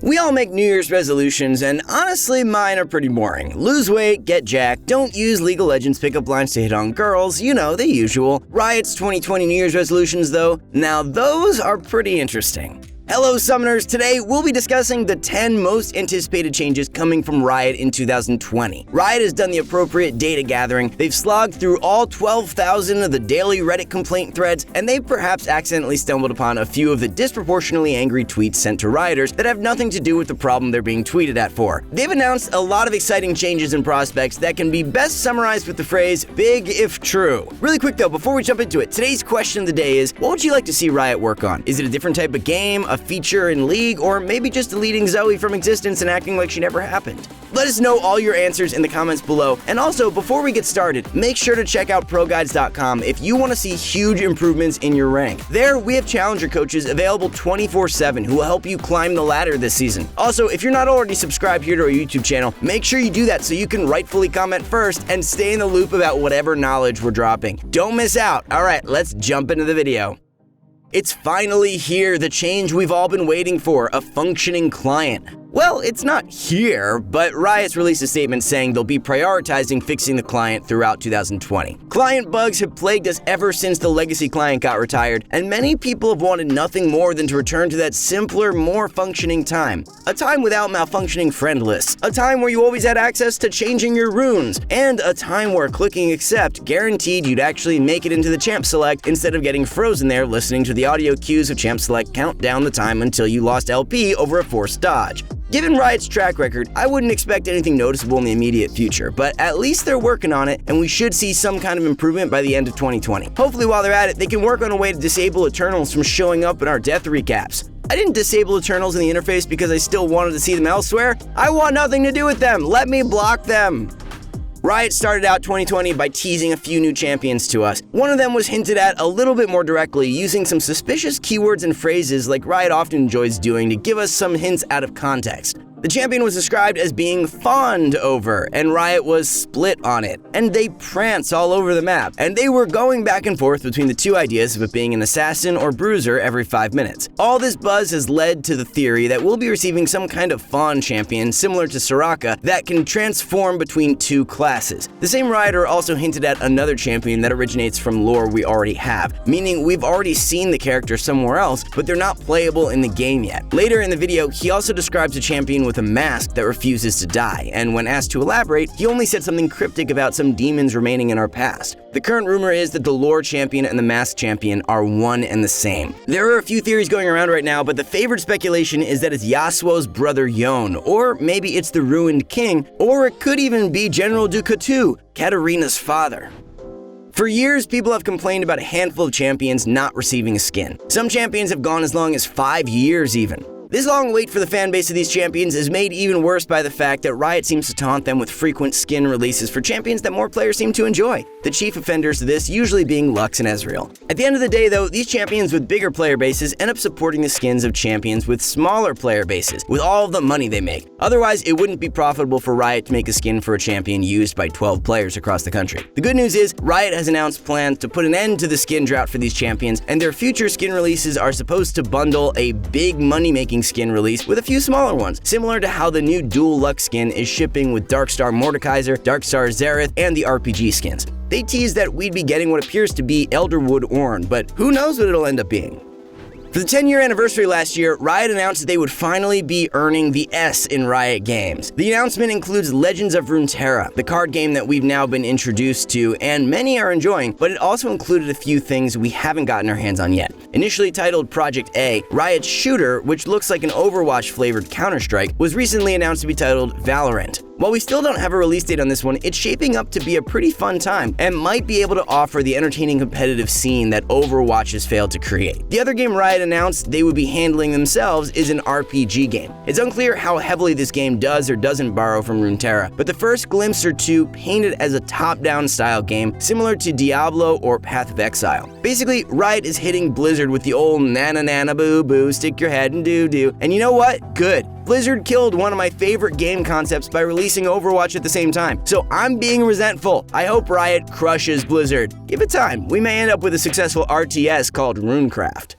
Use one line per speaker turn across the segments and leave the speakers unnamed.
We all make New Year's resolutions, and honestly, mine are pretty boring. Lose weight, get jacked, don't use League of Legends pickup lines to hit on girls, you know, the usual. Riot's 2020 New Year's resolutions, though, now those are pretty interesting. Hello Summoners, today we'll be discussing the 10 most anticipated changes coming from Riot in 2020. Riot has done the appropriate data gathering, they've slogged through all 12,000 of the daily Reddit complaint threads, and they've perhaps accidentally stumbled upon a few of the disproportionately angry tweets sent to Rioters that have nothing to do with the problem they're being tweeted at for. They've announced a lot of exciting changes and prospects that can be best summarized with the phrase, big if true. Really quick though, before we jump into it, today's question of the day is, what would you like to see Riot work on? Is it a different type of game, a feature in League, or maybe just deleting Zoe from existence and acting like she never happened? Let us know all your answers in the comments below. And also, before we get started, make sure to check out ProGuides.com if you want to see huge improvements in your rank. There, we have challenger coaches available 24/7 who will help you climb the ladder this season. Also, if you're not already subscribed here to our YouTube channel, make sure you do that so you can rightfully comment first and stay in the loop about whatever knowledge we're dropping. Don't miss out. All right, let's jump into the video. It's finally here, the change we've all been waiting for, a functioning client. Well, it's not here, but Riot's released a statement saying they'll be prioritizing fixing the client throughout 2020. Client bugs have plagued us ever since the legacy client got retired, and many people have wanted nothing more than to return to that simpler, more functioning time. A time without malfunctioning friend lists, a time where you always had access to changing your runes, and a time where clicking accept guaranteed you'd actually make it into the champ select instead of getting frozen there listening to the audio cues of champ select count down the time until you lost LP over a forced dodge. Given Riot's track record, I wouldn't expect anything noticeable in the immediate future, but at least they're working on it, and we should see some kind of improvement by the end of 2020. Hopefully while they're at it, they can work on a way to disable Eternals from showing up in our death recaps. I didn't disable Eternals in the interface because I still wanted to see them elsewhere. I want nothing to do with them. Let me block them. Riot started out 2020 by teasing a few new champions to us. One of them was hinted at a little bit more directly, using some suspicious keywords and phrases like Riot often enjoys doing to give us some hints out of context. The champion was described as being fawned over, and Riot was split on it. And they prance all over the map, and they were going back and forth between the two ideas of it being an assassin or bruiser every 5 minutes. All this buzz has led to the theory that we'll be receiving some kind of fawn champion similar to Soraka that can transform between two classes. The same writer also hinted at another champion that originates from lore we already have, meaning we've already seen the character somewhere else, but they're not playable in the game yet. Later in the video, he also describes a champion with a mask that refuses to die, and when asked to elaborate, he only said something cryptic about some demons remaining in our past. The current rumor is that the lore champion and the mask champion are one and the same. There are a few theories going around right now, but the favored speculation is that it's Yasuo's brother Yone, or maybe it's the Ruined King, or it could even be General Ducatu, Katarina's father. For years, people have complained about a handful of champions not receiving a skin. Some champions have gone as long as 5 years even. This long wait for the fanbase of these champions is made even worse by the fact that Riot seems to taunt them with frequent skin releases for champions that more players seem to enjoy, the chief offenders of this usually being Lux and Ezreal. At the end of the day though, these champions with bigger player bases end up supporting the skins of champions with smaller player bases, with all of the money they make. Otherwise, it wouldn't be profitable for Riot to make a skin for a champion used by 12 players across the country. The good news is, Riot has announced plans to put an end to the skin drought for these champions, and their future skin releases are supposed to bundle a big money-making skin release with a few smaller ones, similar to how the new dual Lux skin is shipping with Darkstar Mordekaiser, Darkstar Xerath, and the RPG skins. They teased that we'd be getting what appears to be Elderwood Ornn, but who knows what it'll end up being. For the 10-year anniversary last year, Riot announced that they would finally be earning the S in Riot Games. The announcement includes Legends of Runeterra, the card game that we've now been introduced to and many are enjoying, but it also included a few things we haven't gotten our hands on yet. Initially titled Project A, Riot's shooter, which looks like an Overwatch-flavored Counter-Strike, was recently announced to be titled Valorant. While we still don't have a release date on this one, it's shaping up to be a pretty fun time and might be able to offer the entertaining competitive scene that Overwatch has failed to create. The other game Riot announced they would be handling themselves is an RPG game. It's unclear how heavily this game does or doesn't borrow from Runeterra, but the first glimpse or two paint it as a top-down style game similar to Diablo or Path of Exile. Basically, Riot is hitting Blizzard with the old nana boo boo, stick your head and do, and you know what? Good. Blizzard killed one of my favorite game concepts by releasing Overwatch at the same time, so I'm being resentful. I hope Riot crushes Blizzard. Give it time, we may end up with a successful RTS called Runecraft.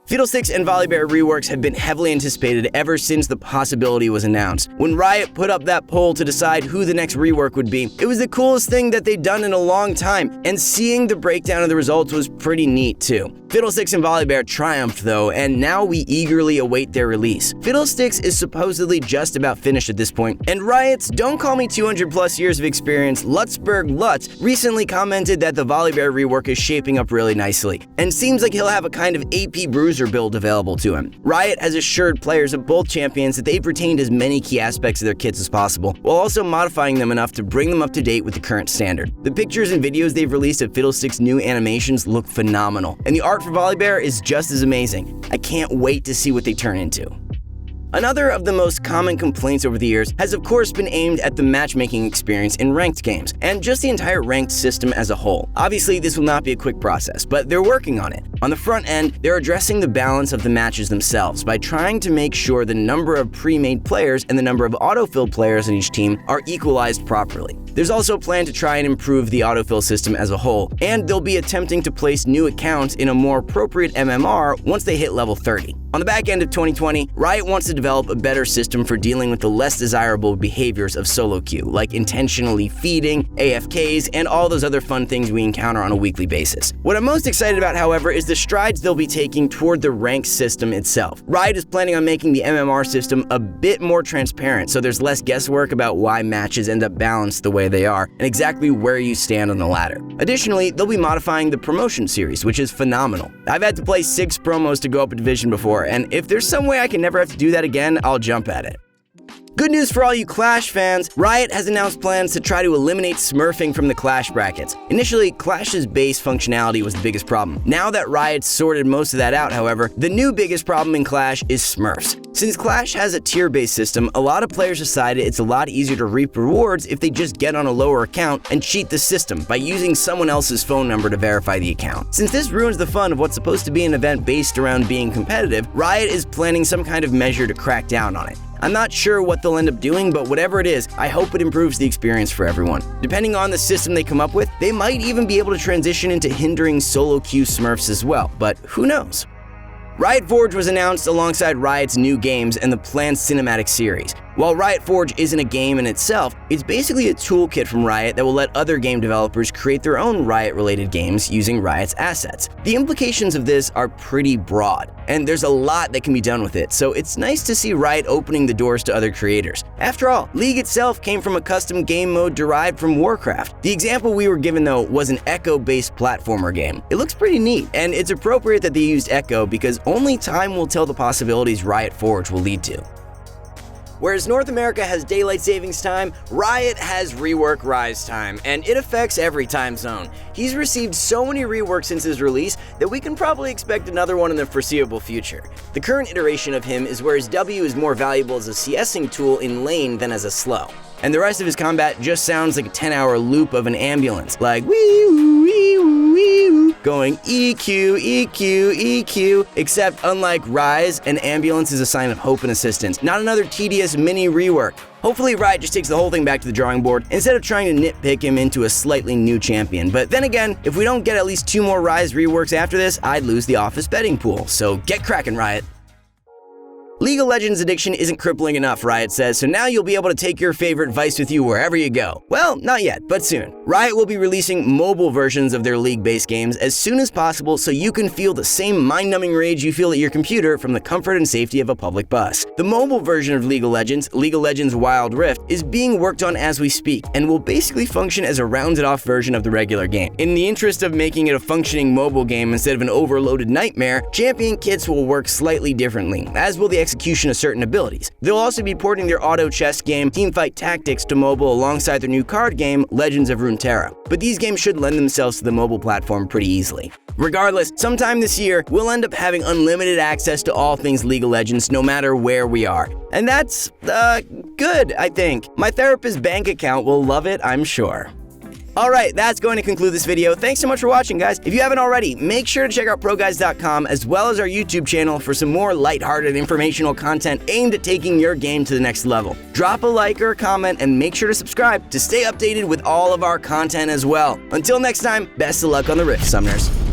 Fiddlesticks and Volibear reworks have been heavily anticipated ever since the possibility was announced. When Riot put up that poll to decide who the next rework would be, it was the coolest thing that they'd done in a long time, and seeing the breakdown of the results was pretty neat too. Fiddlesticks and Volibear triumphed though, and now we eagerly await their release. Fiddlesticks is supposedly just about finished at this point, and Riot's Don't Call Me 200 plus years of experience, Lutzberg Lutz, recently commented that the Volibear rework is shaping up really nicely, and seems like he'll have a kind of AP Bruiser build available to him. Riot has assured players of both champions that they've retained as many key aspects of their kits as possible, while also modifying them enough to bring them up to date with the current standard. The pictures and videos they've released of Fiddlesticks' new animations look phenomenal, and the art for Volibear is just as amazing. I can't wait to see what they turn into. Another of the most common complaints over the years has of course been aimed at the matchmaking experience in ranked games, and just the entire ranked system as a whole. Obviously, this will not be a quick process, but they're working on it. On the front end, they're addressing the balance of the matches themselves by trying to make sure the number of pre-made players and the number of autofill players on each team are equalized properly. There's also a plan to try and improve the autofill system as a whole, and they'll be attempting to place new accounts in a more appropriate MMR once they hit level 30. On the back end of 2020, Riot wants to develop a better system for dealing with the less desirable behaviors of solo queue, like intentionally feeding, AFKs, and all those other fun things we encounter on a weekly basis. What I'm most excited about, however, is the strides they'll be taking toward the ranked system itself. Riot is planning on making the MMR system a bit more transparent, so there's less guesswork about why matches end up balanced the way they are, and exactly where you stand on the ladder. Additionally, they'll be modifying the promotion series, which is phenomenal. I've had to play 6 promos to go up a division before, and if there's some way I can never have to do that again, I'll jump at it. Good news for all you Clash fans, Riot has announced plans to try to eliminate smurfing from the Clash brackets. Initially, Clash's base functionality was the biggest problem. Now that Riot's sorted most of that out, however, the new biggest problem in Clash is smurfs. Since Clash has a tier-based system, a lot of players decided it's a lot easier to reap rewards if they just get on a lower account and cheat the system by using someone else's phone number to verify the account. Since this ruins the fun of what's supposed to be an event based around being competitive, Riot is planning some kind of measure to crack down on it. I'm not sure what they'll end up doing, but whatever it is, I hope it improves the experience for everyone. Depending on the system they come up with, they might even be able to transition into hindering solo queue smurfs as well, but who knows? Riot Forge was announced alongside Riot's new games and the planned cinematic series. While Riot Forge isn't a game in itself, it's basically a toolkit from Riot that will let other game developers create their own Riot-related games using Riot's assets. The implications of this are pretty broad, and there's a lot that can be done with it, so it's nice to see Riot opening the doors to other creators. After all, League itself came from a custom game mode derived from Warcraft. The example we were given, though, was an Echo-based platformer game. It looks pretty neat, and it's appropriate that they used Echo because only time will tell the possibilities Riot Forge will lead to. Whereas North America has daylight savings time, Riot has REWORK RYZE time, and it affects every time zone. He's received so many reworks since his release that we can probably expect another one in the foreseeable future. The current iteration of him is where his W is more valuable as a CSing tool in lane than as a slow. And the rest of his combat just sounds like a 10-hour loop of an ambulance, like wee-woo, wee-woo, wee-woo, going EQ, EQ, EQ, except unlike RYZE, an ambulance is a sign of hope and assistance, not another tedious mini rework. Hopefully Riot just takes the whole thing back to the drawing board instead of trying to nitpick him into a slightly new champion. But then again, if we don't get at least 2 more RYZE reworks after this, I'd lose the office betting pool, so get cracking, Riot. League of Legends addiction isn't crippling enough, Riot says, so now you'll be able to take your favorite Vice with you wherever you go. Well, not yet, but soon. Riot will be releasing mobile versions of their League-based games as soon as possible so you can feel the same mind-numbing rage you feel at your computer from the comfort and safety of a public bus. The mobile version of League of Legends Wild Rift, is being worked on as we speak and will basically function as a rounded-off version of the regular game. In the interest of making it a functioning mobile game instead of an overloaded nightmare, champion kits will work slightly differently, as will the execution of certain abilities. They'll also be porting their auto chess game Teamfight Tactics to mobile alongside their new card game Legends of Runeterra, but these games should lend themselves to the mobile platform pretty easily. Regardless, sometime this year, we'll end up having unlimited access to all things League of Legends no matter where we are. And that's, good, I think. My therapist's bank account will love it, I'm sure. Alright, that's going to conclude this video. Thanks so much for watching, guys. If you haven't already, make sure to check out ProGuides.com as well as our YouTube channel for some more lighthearted informational content aimed at taking your game to the next level. Drop a like or a comment and make sure to subscribe to stay updated with all of our content as well. Until next time, best of luck on the Rift, Summoners.